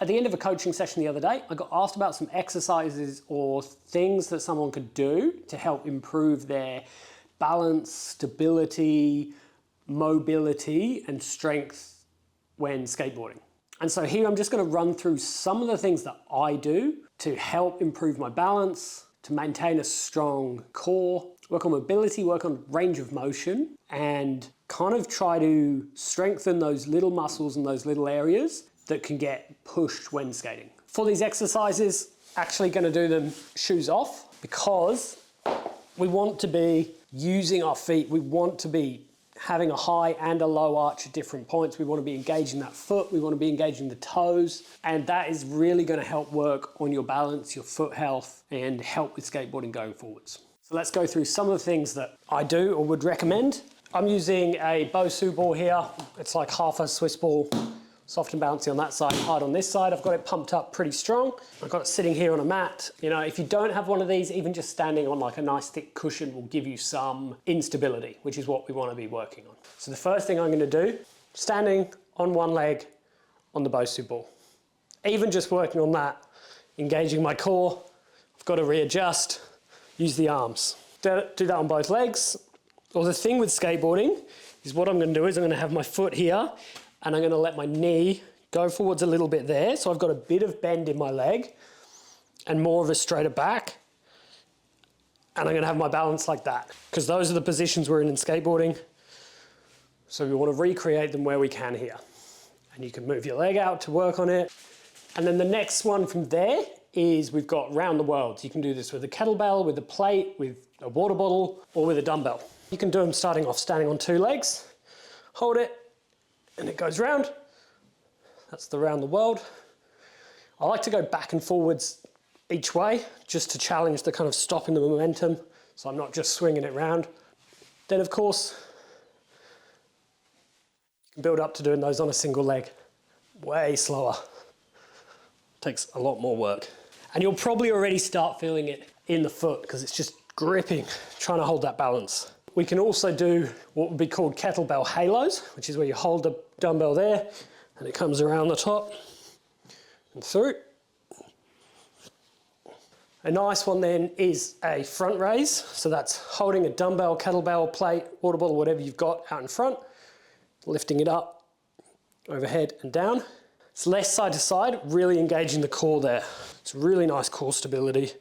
At the end of a coaching session the other day, I got asked about some exercises or things that someone could do to help improve their balance, stability, mobility, and strength when skateboarding. And so here I'm just going to run through some of the things that I do to help improve my balance, to maintain a strong core, work on mobility, work on range of motion, and kind of try to strengthen those little muscles and those little areas that can get pushed when skating. For these exercises, actually going to do them shoes off because we want to be using our feet. We want to be having a high and a low arch at different points. We want to be engaging that foot. We want to be engaging the toes. And that is really going to help work on your balance, your foot health, and help with skateboarding going forwards. So let's go through some of the things that I do or would recommend. I'm using a Bosu ball here. It's like half a Swiss ball, soft and bouncy on that side, hard on this side. I've got it pumped up pretty strong. I've got it sitting here on a mat. You know, if you don't have one of these, even just standing on like a nice thick cushion will give you some instability, which is what we want to be working on. So the first thing I'm going to do, standing on one leg on the Bosu ball. Even just working on that, engaging my core, I've got to readjust, use the arms. Do that on both legs. Well, the thing with skateboarding is what I'm going to do is I'm going to have my foot here and I'm going to let my knee go forwards a little bit there. So I've got a bit of bend in my leg and more of a straighter back. And I'm going to have my balance like that because those are the positions we're in skateboarding. So we want to recreate them where we can here. And you can move your leg out to work on it. And then the next one from there is we've got round the world. You can do this with a kettlebell, with a plate, with a water bottle, or with a dumbbell. You can do them starting off standing on two legs, hold it, and it goes round. That's the round the world. I like to go back and forwards each way just to challenge the kind of stopping the momentum so I'm not just swinging it round. Then of course, you can build up to doing those on a single leg. Way slower. Takes a lot more work. And you'll probably already start feeling it in the foot because it's just gripping, trying to hold that balance. We can also do what would be called kettlebell halos, which is where you hold the dumbbell there and it comes around the top and through. A nice one then is a front raise. So that's holding a dumbbell, kettlebell, plate, water bottle, whatever you've got out in front, lifting it up, overhead and down. It's less side to side, really engaging the core there. It's really nice core stability.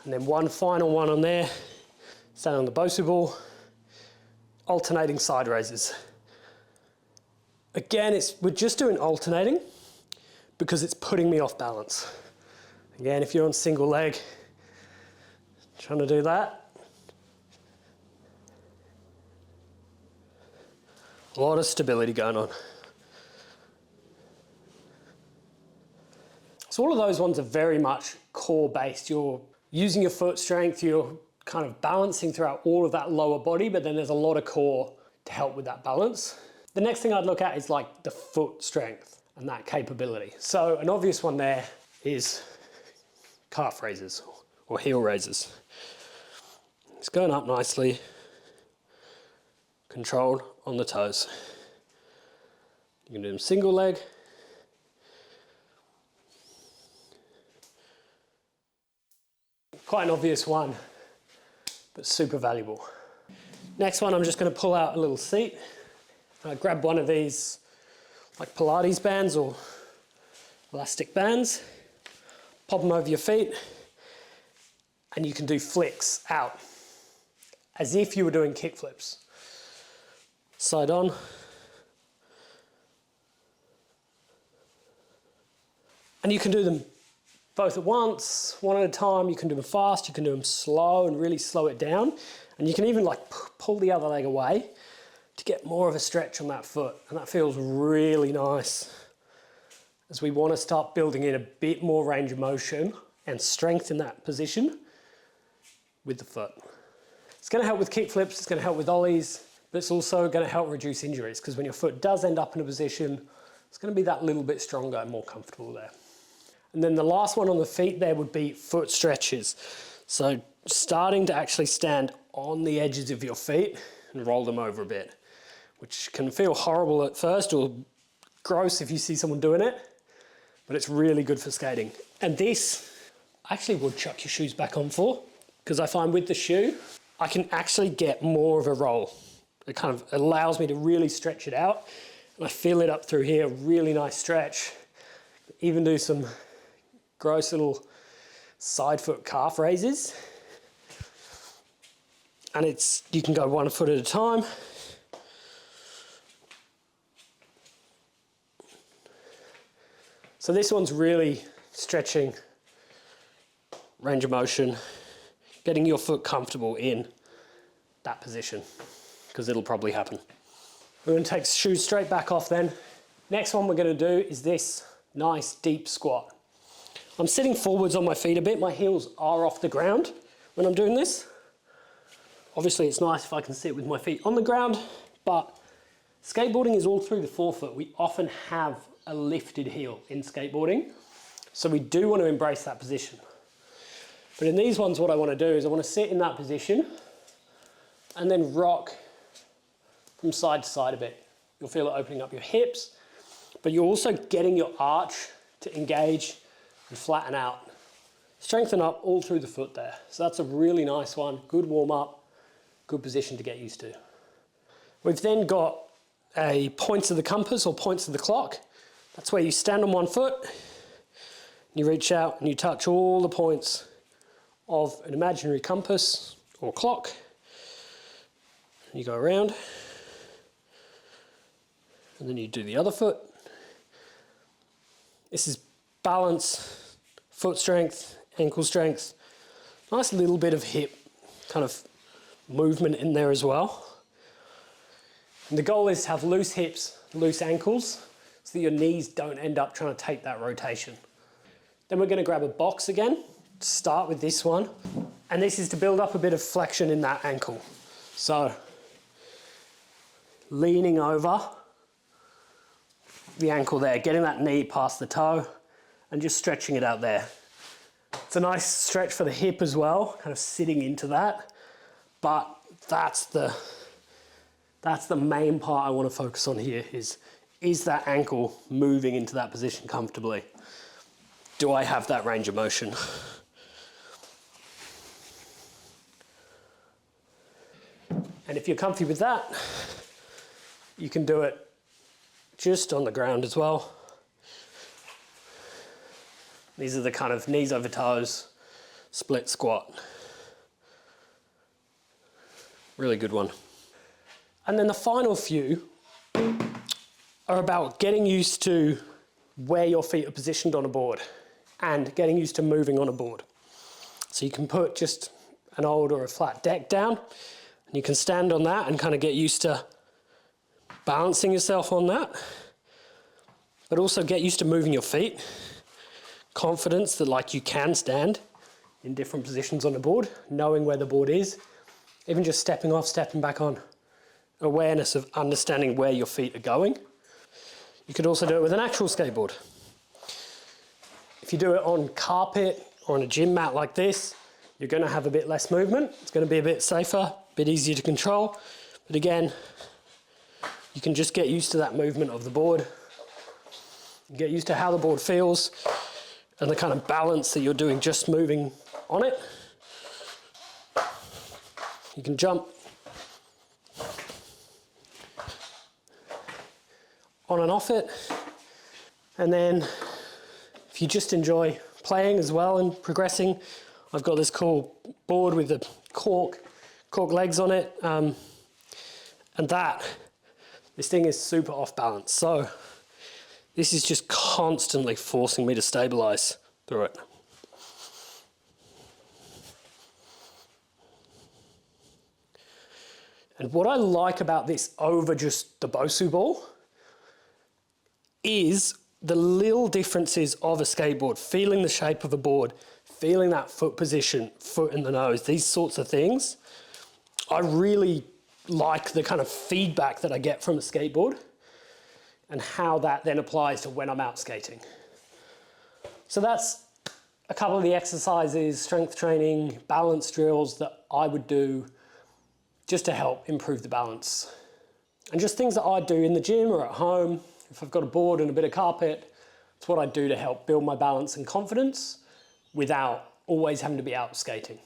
And then one final one on there, stand on the Bosu ball, alternating side raises. Again, we're just doing alternating because it's putting me off balance. Again, if you're on single leg, trying to do that. A lot of stability going on. So all of those ones are very much core based. You're using your foot strength, you're kind of balancing throughout all of that lower body, but then there's a lot of core to help with that balance. The next thing I'd look at is like the foot strength and that capability. So an obvious one there is calf raises or heel raises. It's going up nicely, controlled on the toes. You can do them single leg. Quite an obvious one, but super valuable. Next one, I'm just going to pull out a little seat. Grab one of these like Pilates bands or elastic bands, pop them over your feet, and you can do flicks out as if you were doing kick flips. Side on. And you can do them both at once, one at a time. You can do them fast, you can do them slow and really slow it down. And you can even like pull the other leg away to get more of a stretch on that foot. And that feels really nice as we want to start building in a bit more range of motion and strength in that position with the foot. It's going to help with kick flips, it's going to help with ollies, but it's also going to help reduce injuries because when your foot does end up in a position, it's going to be that little bit stronger and more comfortable there. And then the last one on the feet there would be foot stretches. So starting to actually stand on the edges of your feet and roll them over a bit. which can feel horrible at first or gross if you see someone doing it, but it's really good for skating. And this, I actually would chuck your shoes back on for, because I find with the shoe, I can actually get more of a roll. It kind of allows me to really stretch it out, and I feel it up through here, really nice stretch. Even do some gross little side foot calf raises. And you can go 1 foot at a time. So this one's really stretching range of motion, getting your foot comfortable in that position, because it'll probably happen. We're going to take shoes straight back off then. Next one we're going to do is this nice deep squat. I'm sitting forwards on my feet a bit. My heels are off the ground when I'm doing this. Obviously it's nice if I can sit with my feet on the ground, but skateboarding is all through the forefoot. We often have a lifted heel in skateboarding, so we do want to embrace that position. But in these ones, what I want to do is I want to sit in that position and then rock from side to side a bit. You'll feel it opening up your hips, but you're also getting your arch to engage and flatten out. Strengthen up all through the foot there. So that's a really nice one, good warm up, good position to get used to. We've then got a points of the compass or points of the clock. That's where you stand on one foot, you reach out and you touch all the points of an imaginary compass or clock. And you go around, and then you do the other foot. This is balance, foot strength, ankle strength, nice little bit of hip kind of movement in there as well. And the goal is to have loose hips, loose ankles, so that your knees don't end up trying to take that rotation. Then we're going to grab a box again, start with this one, and this is to build up a bit of flexion in that ankle. So, leaning over the ankle there, getting that knee past the toe, and just stretching it out there. It's a nice stretch for the hip as well, kind of sitting into that, but that's the main part I want to focus on here is that ankle moving into that position comfortably? Do I have that range of motion? And if you're comfy with that, you can do it just on the ground as well. These are the kind of knees over toes, split squat. Really good one. And then the final few are about getting used to where your feet are positioned on a board and getting used to moving on a board. So you can put just an old or a flat deck down and you can stand on that and kind of get used to balancing yourself on that, but also get used to moving your feet. Confidence that like you can stand in different positions on the board, knowing where the board is, even just stepping off, stepping back on. Awareness of understanding where your feet are going. You could also do it with an actual skateboard. If you do it on carpet or on a gym mat like this, you're going to have a bit less movement. It's going to be a bit safer, a bit easier to control. But again, you can just get used to that movement of the board. Get used to how the board feels and the kind of balance that you're doing just moving on it. You can jump on and off it. And then if you just enjoy playing as well and progressing, I've got this cool board with the cork legs on it. And this thing is super off balance. So this is just constantly forcing me to stabilize through it. And what I like about this over just the Bosu ball is the little differences of a skateboard, feeling the shape of a board, feeling that foot position, foot in the nose, these sorts of things. I really like the kind of feedback that I get from a skateboard and how that then applies to when I'm out skating. So that's a couple of the exercises, strength training, balance drills that I would do just to help improve the balance. And just things that I do in the gym or at home, if I've got a board and a bit of carpet, it's what I do to help build my balance and confidence without always having to be out skating.